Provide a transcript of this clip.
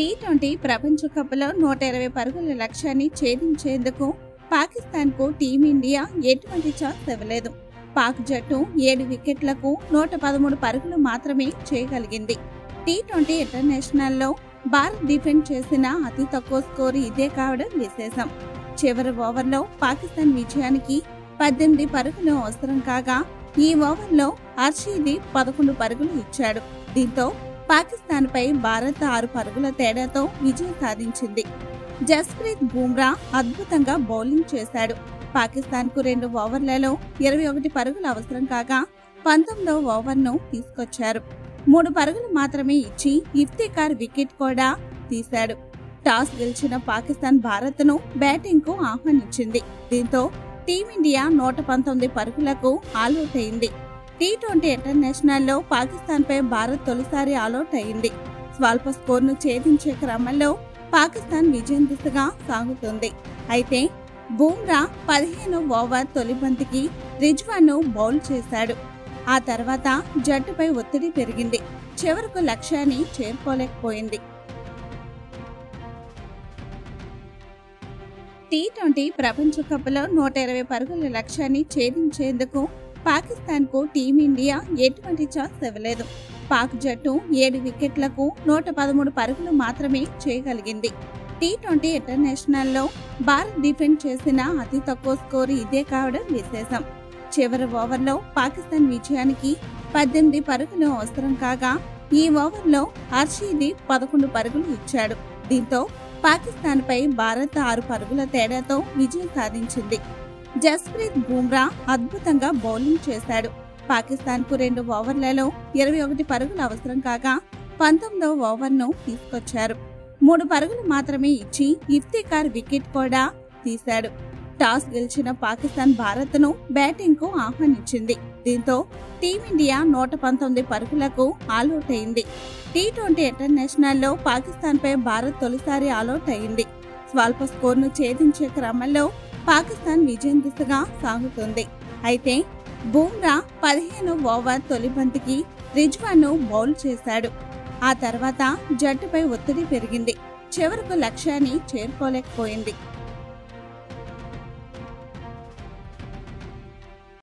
T20 ప్రపంచ కప్లో 120 పరుగుల లక్ష్యాన్ని ఛేదించేందుకు పాకిస్తాన్కు టీమిండియా ఎటువంటి ఛాన్స్ ఇవ్వలేదు. పాక్ జట్టు 7 వికెట్లకు 113 పరుగులు మాత్రమే చేయగలిగింది. టీ20 ఇంటర్నేషనల్లో భారత్ డిఫెండ్ చేసిన అతి తక్కువ స్కోరు ఇదే కావడం విశేషం. చివరి ఓవర్లో పాకిస్తాన్ విజయానికి 18 పరుగులు అవసరం కాగా ఈ ఓవర్లో హర్షీద్ 11 పరుగులు ఇచ్చాడు. దీంతో పాకిస్తాన్ పై భారత్ 6 పరుగుల తేడాతో విజయం సాధించింది. జస్ప్రీత్ బుమ్రా అద్భుతంగా బౌలింగ్ చేశాడు. పాకిస్తాన్ కు 2 ఓవర్లలో 21 పరుగులు అవసరం కాగా 19వ ఓవర్ను తీసుకొచ్చారు. 3 పరుగులు మాత్రమే ఇచ్చి ఇఫ్తికార్ వికెట్ కూడా తీశాడు. టాస్ గెలిచిన పాకిస్తాన్ భారత్ ను బ్యాటింగ్ కు ఆహ్వానించింది. దీంతో టీమిండియా 119 పరుగులకు ఆల్అౌట్ అయింది. టీ20 ఇంటర్నేషనల్లో పాకిస్తాన్ పై భారత్ తొలిసారి ఆల్అౌట్ అయింది. స్వల్ప స్కోర్ను ఛేదించే క్రమంలో పాకిస్తాన్ విజయం దిశగా సాగుతుంది. అయితే బుమ్రా 15వ ఓవర్ తొలి బంతికి రిజ్వాన్ను బౌల్ చేశాడు. ఆ తర్వాత జట్టుపై ఒత్తిడి పెరిగింది. చివరకు లక్ష్యాన్ని చేరుకోలేకపోయింది. టీ20 ప్రపంచ కప్లో 120 పరుగుల లక్ష్యాన్ని ఛేదించేందుకు పాకిస్తాన్కు టీమిండియా ఎటువంటి ఛాన్స్ ఇవ్వలేదు. పాక్ జట్టు 7 వికెట్లకు 113 పరుగులు మాత్రమే చేయగలిగింది. టీ20 ఇంటర్నేషనల్లో భారత్ డిఫెండ్ చేసిన అతి తక్కువ స్కోరు ఇదే కావడం విశేషం. చివరి ఓవర్లో పాకిస్తాన్ విజయానికి 18 పరుగులు అవసరం కాగా ఈ ఓవర్లో హర్షీద్ 11 పరుగులు ఇచ్చాడు. దీంతో పాకిస్తాన్ పై భారత్ 6 పరుగుల తేడాతో విజయం సాధించింది. జస్ప్రీత్ బుమ్రా అద్భుతంగా బౌలింగ్ చేశాడు. పాకిస్తాన్ కు 2 ఓవర్లలో 21 పరుగులు అవసరం కాగా 19వ ఓవర్ను తీసుకొచ్చారు. 3 పరుగులు మాత్రమే ఇచ్చి ఇఫ్తికార్ వికెట్ కూడా తీశాడు. టాస్ గెలిచిన పాకిస్తాన్ భారత్ ను బ్యాటింగ్ కు ఆహ్వానించింది. దీంతో టీమిండియా 119 పరుగులకు ఆల్అౌట్ అయింది. టీ20 ఇంటర్నేషనల్లో పాకిస్తాన్ పై భారత్ తొలిసారి ఆల్అౌట్ అయింది. స్వల్ప స్కోర్ను ఛేదించే క్రమంలో పాకిస్తాన్ విజయం దిశగా సాగుతుంది. అయితే బుమ్రా 15వ ఓవర్ తొలి బంతికి రిజ్వాన్ను బౌల్ చేశాడు. ఆ తర్వాత జట్టుపై ఒత్తిడి పెరిగింది. చివరకు లక్ష్యాన్ని చేరుకోలేకపోయింది.